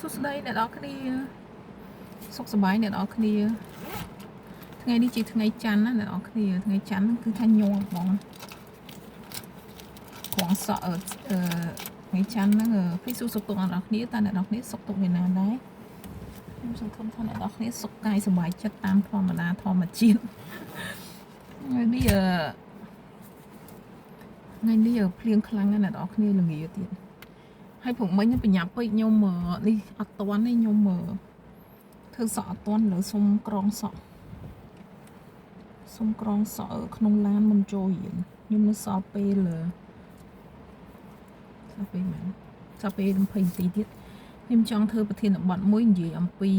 សុខស្ដីអ្នកនរគ្នាសុខសប្បាយអ្នកនរគ្នាថ្ងៃនេះជាថ្ងៃច័ន្ទណាអ្នកនរគ្នាថ្ងៃច័ន្ទហ្នឹងគឺថាញ័របងក្រងសក់ថ្ងៃច័ន្ទហ្នឹងពីសុខសុខទុកអ្នកនរគ្នាតើអ្នកនរគ្នាសុខទុកយ៉ាងណាដែរខ្ញុំសង្ឃឹមថាអ្នកនរគ្នាសុខកាយសប្បាយចិត្តតាមធម្មតាធម្មជាតិថ្ងៃនេះភ្លៀងខ្លាំងណាស់អ្នកនរគ្នាល្ងាទៀតហើយព្រោះមិញបញ្ញាប់ពេកខ្ញុំនេះអត់តាន់ទេខ្ញុំធ្វើសក់អត់តាន់លើសុំក្រងសក់ក្នុងឡានមុនចូលរៀនខ្ញុំនៅសល់ពេលមែនសល់ពេល20នាទីទៀតខ្ញុំចង់ធ្វើប្រធានបទមួយនិយាយអំពី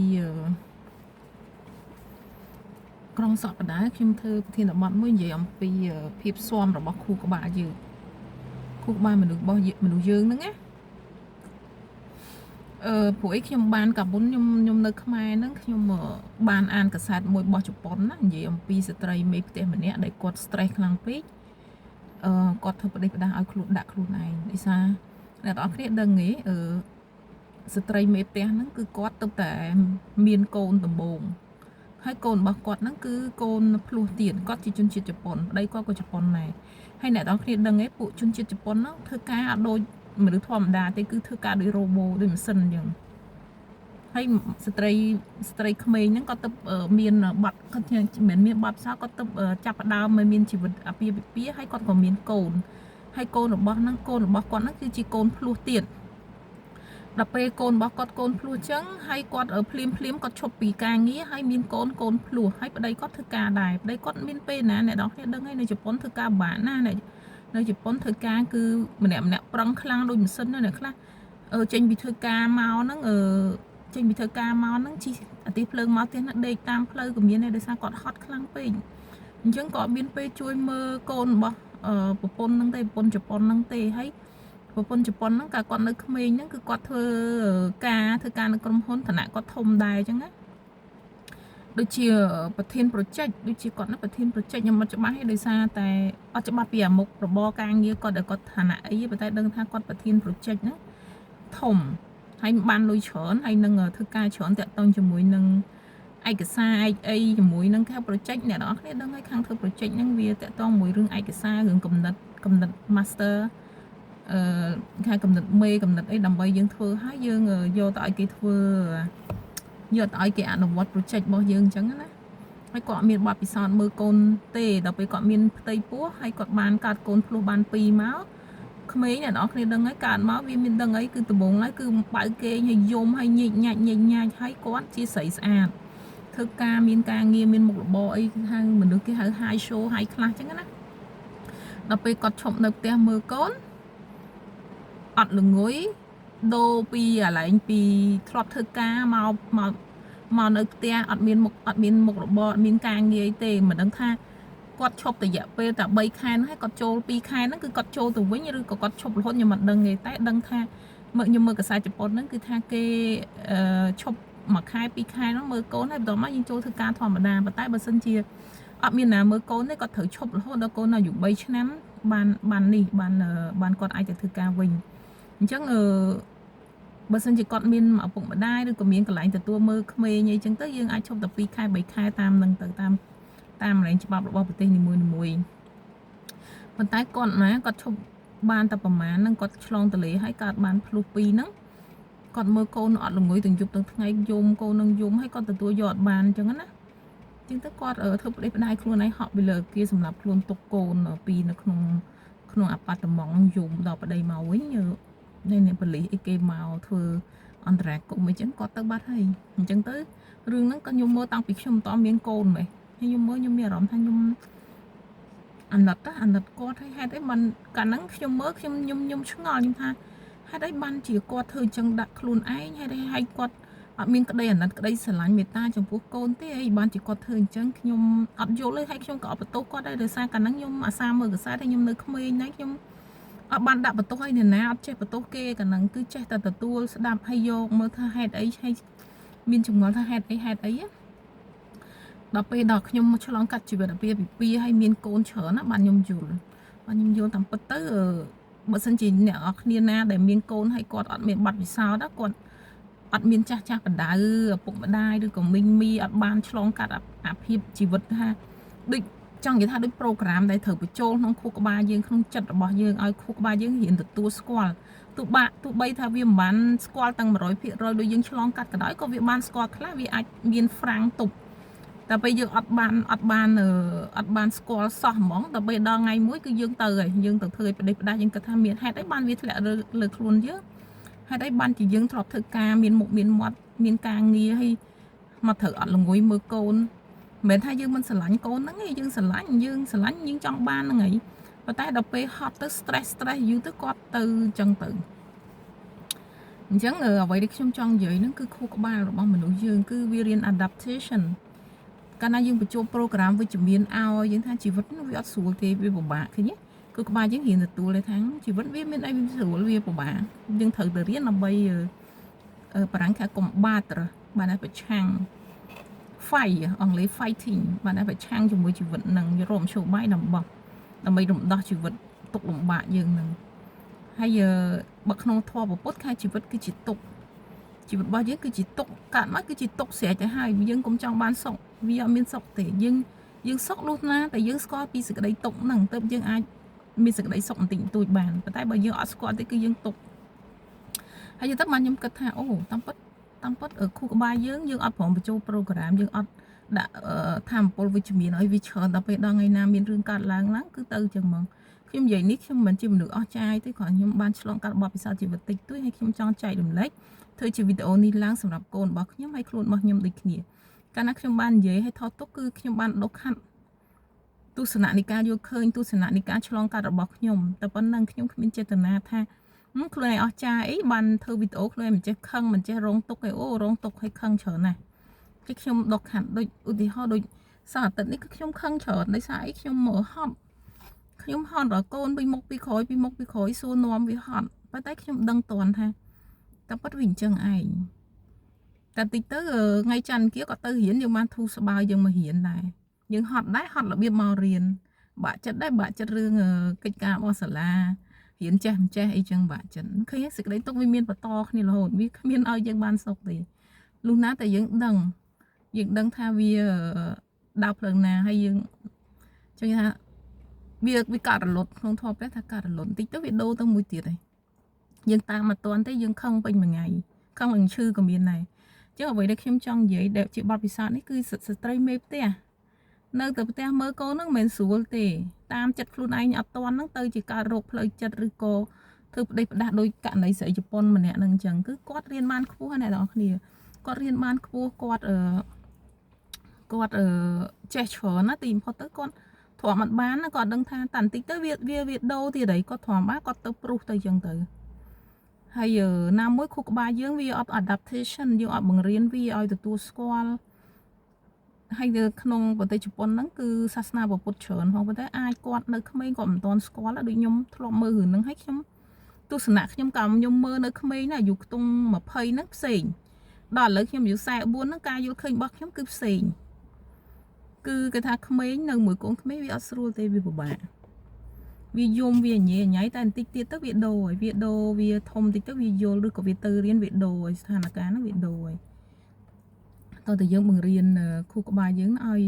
ក្រងសក់បដាខ្ញុំធ្វើប្រធានបទមួយនិយាយអំពីភាពស៊ាំរបស់ខួរក្បាលយើងខួរក្បាលមនុស្សយើងហ្នឹងណាព្រោះអីខ្ញុំបានកាបុនខ្ញុំនៅខ្មែរហ្នឹងខ្ញុំបានអានកសែតមួយរបស់ជប៉ុនណានិយាយអំពីស្ត្រីមេផ្ទះម្នាក់ដែលគាត់ stress ខ្លាំងពេកគាត់ធ្វើប្រទេសផ្ដាស់ឲ្យខ្លួនដាក់ខ្លួនឯងដោយសារអ្នកនរគ្នាដឹងទេស្ត្រីមេផ្ទះហ្នឹងគឺគាត់ទៅតែមានកូនដំបូងហើយកូនរបស់គាត់ហ្នឹងគឺកូនភ្លោះទៀតគាត់ជាជនជាតិជប៉ុនប្តីគាត់ក៏ជប៉ុនដែរហើយអ្នកនរគ្នាដឹងទេពួកជនជាតិជប៉ុនហ្នឹងធ្វើការអត់ដូចមនុស្សធម្មតាទេគឺធ្វើការដោយរ៉ូបូដូចម៉ាស៊ីនអញ្ចឹងហើយស្ត្រីក្មេងហ្នឹងគាត់ទៅមានបាត់គាត់មិនមានបាត់សោះគាត់ទៅចាប់ផ្ដើមឲ្យមានជីវិតអាពាហ៍ពិពាហ៍ហើយគាត់ក៏មានកូនហើយកូនរបស់គាត់ហ្នឹងគឺជាកូនភ្លោះទៀតដល់ពេលកូនរបស់គាត់កូនភ្លោះអញ្ចឹងហើយគាត់ភ្លាមគាត់ឈប់ពីការងារហើយមានកូនភ្លោះហើយប្តីគាត់ធ្វើការដែរប្តីគាត់មានពេលណាអ្នកនរគ្នាដឹងហើយនៅជប៉ុនធ្វើការពិបាកណាស់នៅជប៉ុនធ្វើការគឺម្នាក់ប្រឹងខ្លាំងដូចម៉ាស៊ីនណាខ្លះចេញពីធ្វើការមកហ្នឹងជិះអាទិភ្លើងមកផ្ទះណាដេកតាមផ្លូវក៏មានដែរដោយសារគាត់ហត់ខ្លាំងពេកអញ្ចឹងក៏មានពេលជួយមើលកូនរបស់ប្រពន្ធហ្នឹងទេប្រពន្ធជប៉ុនហ្នឹងទេហើយប្រពន្ធជប៉ុនហ្នឹងកាលគាត់នៅក្មេងហ្នឹងគឺគាត់ធ្វើការនៅក្រុមហ៊ុនឋានៈគាត់ធំដែរអញ្ចឹងណាដូចជាប្រធាន project ដូចជាគាត់នៅប្រធាន project ខ្ញុំមិនច្បាស់ទេដោយសារតែអត់ច្បាស់ពីអាមុខរបរការងារគាត់ដែលគាត់ឋានៈអីប៉ុន្តែដឹងថាគាត់ប្រធាន project ហ្នឹងធំហើយបានលុយច្រើនហើយនឹងធ្វើការច្រើនតាក់ទងជាមួយនឹងឯកសារអីជាមួយនឹងខាង project អ្នកនរគ្នាដឹងហើយខាងធ្វើ project ហ្នឹងវាតាក់ទងមួយរឿងឯកសាររឿងកំណត់ master ខាងកំណត់មេកំណត់អីដើម្បីយើងធ្វើហើយយើងយកទៅឲ្យគេធ្វើយកទៅឲ្យគេអនុវត្ត project របស់យើងអញ្ចឹងណាហើយគាត់អត់មានបទពិសោធន៍មើលកូនទេដល់ពេលគាត់មានផ្ទៃពោះហើយគាត់បានកើតកូនភ្លោះបាន2មកក្មេងអ្នកនរគ្នាដឹងហើយកើតមកវាមានដឹងអីគឺដំបងឡើយគឺបើគេឲ្យយំហើយញែកញាច់ហើយគាត់ជាស្រីស្អាតធ្វើការមានការងារមានមុខរបរអីគឺហៅមនុស្សគេហៅ high show high class អញ្ចឹងណាដល់ពេលគាត់ឈប់នៅផ្ទះមើលកូនអត់ល្ងុយដូរពីកន្លែងពីធ្លាប់ធ្វើការមកនៅផ្ទះអត់មានមុខរបរអត់មានការងារទេមិនដឹងថាគាត់ឈប់រយៈពេលតែ3ខែហ្នឹងហើយគាត់ចូល2ខែហ្នឹងគឺគាត់ចូលទៅវិញឬក៏គាត់ឈប់រហូតខ្ញុំមិនដឹងទេតែដឹងថាខ្ញុំមើលកសែតជប៉ុនហ្នឹងគឺថាគេឈប់1ខែ2ខែហ្នឹងមើលកូនហើយបន្ទាប់មកយើងចូលធ្វើការធម្មតាប៉ុន្តែបើសិនជាអត់មានណាមើលកូនទេគាត់ត្រូវឈប់រហូតដល់កូនអាយុ3ឆ្នាំបានគាត់អាចទៅធ្វើការវិញអញ្ចឹងបើសិនជាគាត់មានឪពុកម្ដាយឬក៏មានកន្លែងទទួលមើលក្មេងអីចឹងទៅយើងអាចឈប់តែ2ខែ3ខែតាមនឹងទៅតាមរែងច្បាប់របស់ប្រទេសនីមួយប៉ុន្តែគាត់ឈប់បានតែប្រហែលហ្នឹងគាត់ឆ្លងទលេហើយកើតបានភ្លោះ2ហ្នឹងគាត់មើលកូនអត់ល្ងុយទាំងយប់ទាំងថ្ងៃយំកូននឹងយំហើយគាត់ទទួលយកអត់បានអញ្ចឹងណាអញ្ចឹងទៅគាត់ធ្វើប្រទេសផ្ដាច់ខ្លួនឯងហក់ពីលើគេសម្រាប់ខ្លួនទុកកូនពីនៅក្នុងអាប៉ាតម៉ង់យំដល់ប្តីមកវិញអ្នកប៉ូលីសអីគេមកធ្វើអន្តរាគមន៍អញ្ចឹងគាត់ទៅបាត់ហើយអញ្ចឹងទៅរឿងហ្នឹងក៏ខ្ញុំមើលតាំងពីខ្ញុំមិនតមានកូនដែរហើយខ្ញុំមានអារម្មណ៍ថាខ្ញុំអាណិតគាត់ហើយហេតុអីបានកាលហ្នឹងខ្ញុំមើលខ្ញុំឆ្ងល់ខ្ញុំថាហេតុអីបានជាគាត់ធ្វើអញ្ចឹងដាក់ខ្លួនឯងហេតុអីហើយគាត់អត់មានក្តីអាណិតក្តីស្រឡាញ់មេត្តាចំពោះកូនទេហើយបានជាគាត់ធ្វើអញ្ចឹងខ្ញុំអត់យល់ទេហើយខ្ញុំក៏អត់បន្ទោសគាត់ដែរដោយសារកាលហ្នឹងខ្ញុំអាសាមើលកសែតហើយខ្ញុំនៅក្មេងដែរខ្ញុំអត់បានដាក់បន្ទោសឲ្យអ្នកណាអត់ចេះបន្ទោសគេកាលហ្នឹងគឺចេះតែទទួលស្ដាប់ហើយយកមើលថាហេតុអីហើយមានចម្ងល់ថាហេតុអីដល់ពេលដល់ខ្ញុំឆ្លងកាត់ជីវិតអាពាហ៍ពិពាហ៍ហើយមានកូនច្រើនណាបានខ្ញុំយល់តាមពិតទៅបើសិនជាអ្នកនរគ្នាណាដែលមានកូនហើយគាត់អត់មានប័ណ្ណពិសោធន៍គាត់ អត់មានចាស់ចាស់បដៅឪពុកម្ដាយឬក៏មីងមីអត់បានឆ្លងកាត់អាភិបជីវិតថាដូចចង់និយាយថាដូចប្រូក្រាមដែលត្រូវបញ្ចូលក្នុងខួរក្បាលយើងក្នុងចិត្តរបស់យើងឲ្យខួរក្បាលយើងរៀនទទួលស្គាល់ទោះបីថាវាមិនបានស្គាល់ទាំង 100% ដូចយើងឆ្លងកាត់ក៏ដោយក៏វាបានស្គាល់ខ្លះវាអាចមានហ្វ្រាំងទប់តែពេលយើងអត់បានស្គាល់សោះហ្មងតែពេលដល់ថ្ងៃមួយគឺយើងទៅហើយយើងទៅធ្វើឲ្យផ្ដេសផ្ដាស់យើងគិតថាមានហេតុអីបានវាធ្លាក់លើខ្លួនយើងហេតុអីបានជាយើងធ្លាប់ធ្វើការមានមុខមានមាត់មានការងារហើយមកត្រូវអត់ល្ងុយមើលកូនមិនមែនថាយើងមិនស្រឡាញ់កូនហ្នឹងទេយើងស្រឡាញ់យើងចង់បានហ្នឹងហើយប៉ុន្តែដល់ពេលហត់ទៅ stress យូរទៅគាត់ទៅអញ្ចឹងទៅអញ្ចឹងអ្វីដែលខ្ញុំចង់និយាយហ្នឹងគឺខួរក្បាលរបស់មនុស្សយើងគឺវារៀន adaptation កាលណាយើងបញ្ចូល program វិជ្ជមានឲ្យយើងថាជីវិតវាអត់ស្រួលទេវាពិបាកឃើញទេគឺក្បាលយើងរៀនទទួលទេថាជីវិតវាមានអីវាស្រួលវាពិបាកយើងត្រូវទៅរៀនដើម្បីបារាំងថាcombator បានតែប្រឆាំង fight អង់គ្លេស fighting បានតែប្រឆាំងជាមួយជីវិតនឹងរកមធ្យោបាយដើម្បីរំដោះជីវិតទុកលំបាកយើងនឹងហើយបើក្នុងធម៌ពុទ្ធថាជីវិតគឺជាទុកជីវិតរបស់យើងគឺជាទុកកើតមកគឺជាទុកស្រេចទៅហើយយើងកុំចង់បានសុខវាអត់មានសុខទេយើងសុខលុះណាតែយើងស្គាល់ពីសេចក្តីទុកហ្នឹងទើបយើងអាចមានសេចក្តីសុខបន្តិចបន្តួចបានប៉ុន្តែបើយើងអត់ស្គាល់ទេគឺយើងទុកហើយទៅបានខ្ញុំគិតថាអូតាមពិតខួរក្បាលយើងអត់ព្រមបញ្ចូល program យើងអត់ដាក់ធម៌ពលវិជ្ជមានឲ្យវាច្រើនដល់ពេលដល់ថ្ងៃណាមានរឿងកើតឡើងគឺទៅចឹងហ្មងខ្ញុំនិយាយនេះខ្ញុំមិនជាមនុស្សអស់ចាយទេគ្រាន់ខ្ញុំបានឆ្លងកាត់បទពិសោធន៍ជីវិតតិចតួចហើយខ្ញុំចង់ចែករំលែកធ្វើជាវីដេអូនេះឡើងសម្រាប់កូនរបស់ខ្ញុំហើយខ្លួនរបស់ខ្ញុំដូចគ្នាកាលណាខ្ញុំបាននិយាយឲ្យថតទុកគឺខ្ញុំបានដកខាត់ទស្សនៈនៃការយល់ឃើញទស្សនៈនៃការឆ្លងកាត់របស់ខ្ញុំតែប៉ុណ្ណឹងខ្ញុំគ្មានចេតនាថាខ្លួនឯងអស់ចាអីបានធ្វើវីដេអូខ្លួនឯងមិនចេះខឹងមិនចេះរងទុកឯអូរងទុកឲ្យខឹងច្រើនណាស់គឺខ្ញុំដកខាត់ដូចឧទាហរណ៍ដូចសប្តាហ៍អាទិត្យនេះគឺខ្ញុំខឹងច្រើនដោយសារអីខ្ញុំមើលហត់ដល់កូនពីមុខពីក្រោយសួរនាំវាហត់ប៉ុន្តែខ្ញុំដឹងតន់ថាតែពិតវាអញ្ចឹងឯងតែតិចទៅថ្ងៃច័ន្ទkiaក៏ទៅរៀនយើងបានធូរស្បើយយើងមករៀនដែរយើងហត់ដែរហត់របៀបមករៀនបាក់ចិត្តដែរបាក់ចិត្តរឿងកិច្ចការរបស់សាលារៀនចេះមិនចេះអីចឹងបាក់ចិត្តឃើញសេចក្តីទុកវាមានបន្តគ្នារហូតវាគ្មានឲ្យយើងបានសុខទេលុះណាតែយើងដឹងថាវាដើរផ្លូវណាហើយយើងចឹងថាវាកាត់រលត់ក្នុងធម៌ព្រះថាកាត់រលត់បន្តិចទៅវាដូរទៅមួយទៀតហើយយើងតាមមកតន់ទេយើងខឹងពេញមួយថ្ងៃខឹងនឹងឈឺក៏មានដែរចឹងអ្វីដែលខ្ញុំចង់និយាយដែលជាបទពិសោធន៍នេះគឺស្ត្រីមេផ្ទះនៅតែផ្ទះមើលកូនហ្នឹងមិនមែនស្រួលទេតាមចិត្តខ្លួនឯងអត់តន់ហ្នឹងទៅជាការរោគផ្លូវចិត្តឬក៏ធ្វើផ្ដេសផ្ដាស់ដោយករណីស្រីជប៉ុនម្នាក់ហ្នឹងអញ្ចឹងគឺគាត់រៀនបានខ្ពស់អ្នកនរគ្នាគាត់រៀនបានខ្ពស់គាត់ចេះច្រើនណាទីបំផុតទៅគាត់ធំអត់បានណាគាត់ដឹងថាតាន់តិចទៅវាដូរទៀតហើយគាត់ធំបានគាត់ទៅព្រុសទៅអញ្ចឹងទៅហើយណាមួយខួរក្បាលយើងវាអត់ adaptation យើងអត់បង្រៀនវាឲ្យទទួលស្គាល់ហើយនៅក្នុងប្រទេសជប៉ុនហ្នឹងគឺសាសនាពុទ្ធច្រើនផងប៉ុន្តែអាចគាត់នៅក្មេងគាត់មិនទាន់ស្គាល់ដូចខ្ញុំធ្លាប់មើលរឿងហ្នឹងហើយខ្ញុំទស្សនៈខ្ញុំកាលខ្ញុំមើលនៅក្មេងណាអាយុខ្ទង់20ហ្នឹងផ្សេងដល់ឥឡូវខ្ញុំអាយុ44ហ្នឹងការយល់ឃើញរបស់ខ្ញុំគឺផ្សេងគឺគេថាក្មេងនៅមួយកូនក្មេងវាអត់ស្រួលទេវាពិបាកវាយំវាញ៉ៃញ៉ៃតែបន្តិចទៀតទៅវាដូរវាធំតិចទៅវាយល់ឬក៏វាទៅរៀនវាដូរហើយស្ថានភាពហ្នឹងវាដូរហើយតើតើយើងបង្រៀនខួរក្បាលយើងឲ្យ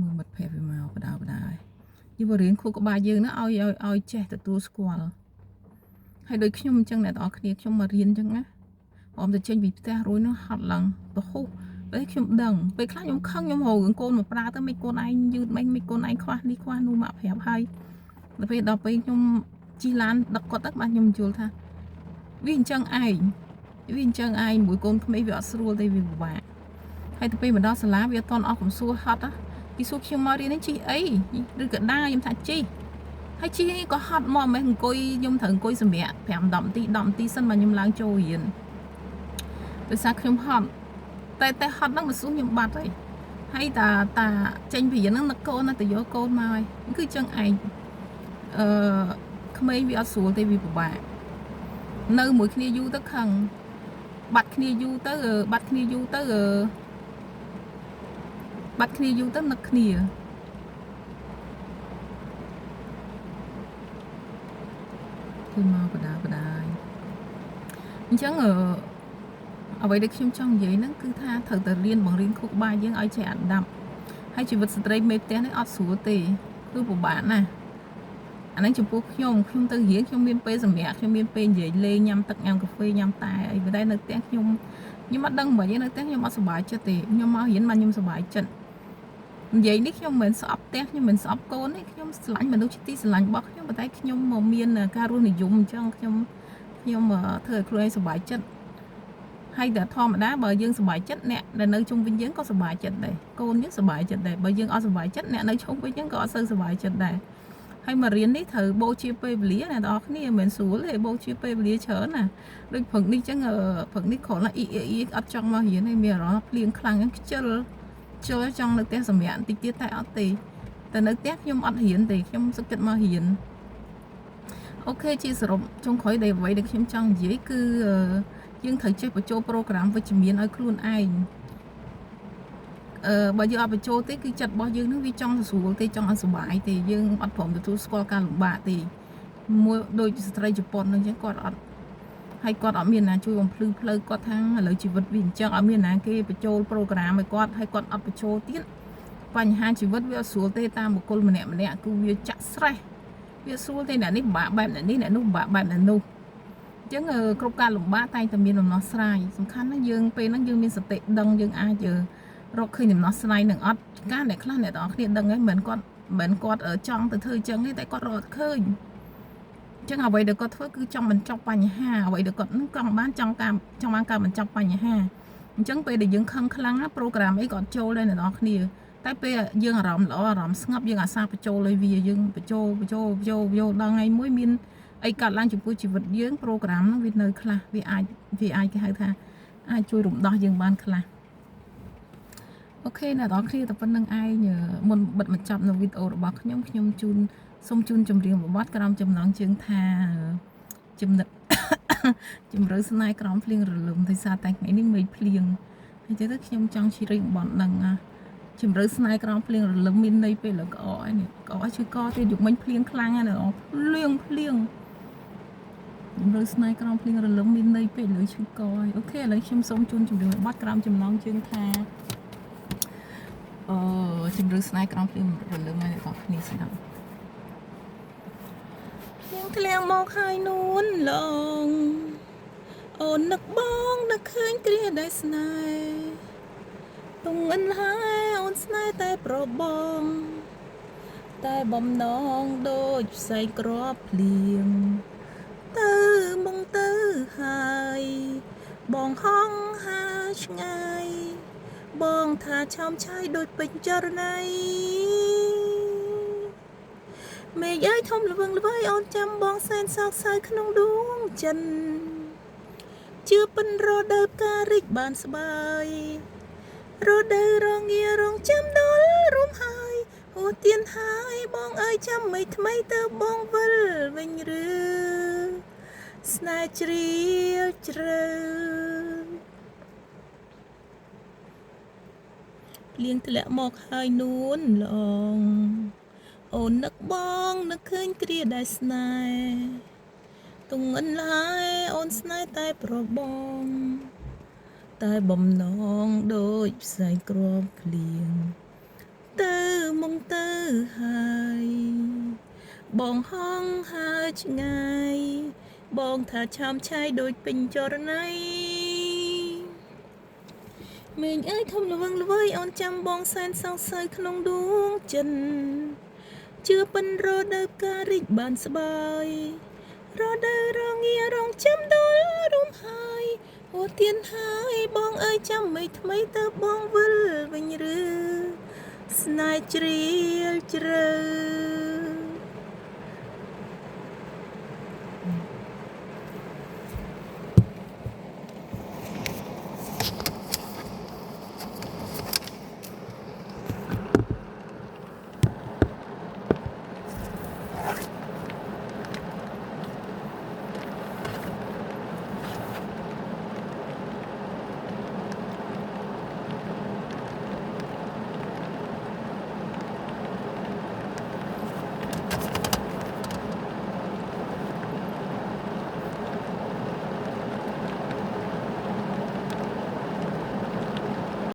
មើលមិត្តភ័ក្តិវាមកបដាហើយយើងបង្រៀនខួរក្បាលយើងណាឲ្យចេះទទួលស្គាល់ហើយដូចខ្ញុំអញ្ចឹងអ្នកទាំងអស់គ្នាខ្ញុំមករៀនអញ្ចឹងណាព្រមទៅចេញពីផ្ទះរួយនោះហត់ឡើងទៅហុះពេលខ្ញុំដឹងពេលខ្លះខ្ញុំខឹងខ្ញុំហៅរឿងកូនមកប្រើទៅមិនកូនឯងយឺតមិនកូនឯងខ្វះនេះខ្វះនោះមកប្រាប់ហើយដល់ពេលខ្ញុំជិះឡានដឹកគាត់ទៅបានខ្ញុំយល់ថាវាអញ្ចឹងឯងមួយកូនក្មេងវាអត់ស្រួលទេវាពិបាកហើយទៅពេលមកដល់សាលាវាអត់តន់អស់កំសួរហត់គេសួរខ្ញុំមករៀននេះជិះអីឬក៏ដើរខ្ញុំថាជិះហើយជិះនេះក៏ហត់មកមិនអង្គុយខ្ញុំត្រូវអង្គុយសម្រាប់5 10នាទីសិនមកខ្ញុំឡើងចូលរៀនដោយសារខ្ញុំហត់តែហត់ហ្នឹងមកសួរខ្ញុំបាត់ហើយតាចេញពីរៀនហ្នឹងនឹកកូនណាទៅយកកូនមកហើយគឺចឹងឯងក្មេងវាអត់ស្រួលទេវាពិបាកនៅមួយគ្នាយូរទៅខឹងបាត់គ្នាយូរទៅនឹកគ្នាគឺមកបដា chẳng ở vậy được xem trong giấy nó cứ tha thử tự liên bằng riêng khúc ba dương ai chạy ảnh đậm hay chỉ vật stray mê té nó ọt xuống tì cứ của bạn nè anh ấy chụp bút nhung tư hiến nhung miên pê sầm mẹ nhung miên pê dậy lê nhâm tật nhâm cà phê nhâm tài ở đây nó té nhung nhưng mà đăng bởi nó té nhung ọt sờ bài cho tì nhung mà hiến mà nhung sờ bài trận vậy nick nhung mình sập té nhưng mình sập côn ấy nhung lạnh mình đâu chỉ lạnh bóc nhưng mà thấy nhung màu miên là cà rô này dùng cho nhung mà thời khuya sờ bài trận hay là thò mà đá bờ dương sờ bài chất nè là nơi chung vinh dưỡng có sờ bài chất này côn nhất sờ bài chất này bờ dương ở sờ bài chất nè nơi chung vinh dưỡng có sơ sờ bài chất này hay mà riêng đấy thử bô chia pê lý này đó cái này mình xuống thì bô chia pê lý chớ nè đôi phần đi chẳng ngờ phần đi khổ là ý ở trong mà hiến này mẹ nó liền khăng cái chơi trong nước té sầm mẹ tí tiết tại ở tìแต่nước té nhung ăn hiến thì nhung sức kết mà hiến ok chị sử dụng trong khói đầy vậy được xem trong dưới cứ dương thử chơi vào chỗ program với chỉ miền ở luôn ai bây giờ ở chỗ tới cái chặt bao dương nó vi trong số tới trong ăn số bài thì dương bắt phòng từ school cả lục bạ thì mua đôi stray Japan nó chứ còn hay còn ở miền nào chui bằng plư có thang lời chỉ vật bình chắc ở miền nào cái vào chỗ program mới còn hay còn ở chỗ tiết và hai chỉ vật với số tới ta một con mình nè cứ việc chặt stray việc số tới là nít bạ bài là nít là nút bạ bài là nút chứ cột cả lục bạ tay tầm miền nó strayสำคัญนะdương pe nó dương miền sạch đằng dương ai giờ rồi khi niệm nó slide nâng ớt cá này khác này đó khi đừng ấy mình con ở trong từ thời chân ấy tại con rồi khơi chứ nào vậy được có thứ cứ trong mình trong bánh hà vậy được con bán trong cam trong ăn cam mình trong bánh hà chẳng về để dương khăn khăn program ấy còn trâu lên này đó kia tại bây dương rộng lỡ rộng ngập dương sao phải trâu lên vì dương phải trâu đang ngày mỗi miền ấy cả lang chụp chỉ vật dương program nó vì nơi khác vì ai cái hai tha ai chui rụng đó dương ban khác ok là đó khi tập phân nâng ai nhờ muốn bật mặt chậm là video của bác nhung chun xong chun chấm riêng một bát cam chấm nón trứng thà chấm nứt chấm rơi snai cam phliêng rồi lùm thấy sao tay ngày ninh mấy phliêng hay chứ thức nhung trong chỉ riêng bọn nâng chấm rơi snai cam phliêng rồi lùm min đây về là có này có chứ có thì dùng mấy phliêng khlang này nó phliêng chấm rơi snai cam phliêng rồi lùm min đây về là chứ coi ok lấy chấm xong chun chấm riêng một bát cam chấm nón trứng thà chim rư snai trong phim rồi lưng này có phim gì đâuยังทะเลมองหายนู้นลงโอนนักบ้องนักคืนเกลียดได้สนายตรงเงินหายโอนสนายแต่โปรบองแต่บ่มน้องโดยใส่กรอบเปลี่ยงตื้อมองตื้อหายบ่องห้องหาชไงบองถ้าชอมชายโดยเป็นจรนัยเมย์ย้ายทมระเบิงระเบิดอ่อนจำบองแสนซอกใส่ขนมดวงจันเชื่อเป็นรอเดิบการิกบานสบายรอเดิรองเงียรองจำดอลร่มหายหัวเตียนหายบองเอ้ยจำไม่ทำไมเติบบองวัลวิญรือสนายจรีจเรเลี้ยงทะเลหมอกหายนู้นลองโอนนักบ้องนักคืนเกลียดได้สนายตรงเงินหายโอนสนายตายโปรบองตายบ่มน้องโดยใส่กรอบเปลี่ยนเตอมองเตอหายบองห้องหาชไงบองถ้าชามชายโดยเป็นจรนัยmình ơi không là vâng với on chăm bong san sao sơi không đúng chân chưa bận rồi đợi cả rịch bàn sbai rồi đợi rồi nghe rong chăm đó đúng hai hồ tiên hai bong ơi chăm mấy tơ bong vơi vinh rư snai chri chre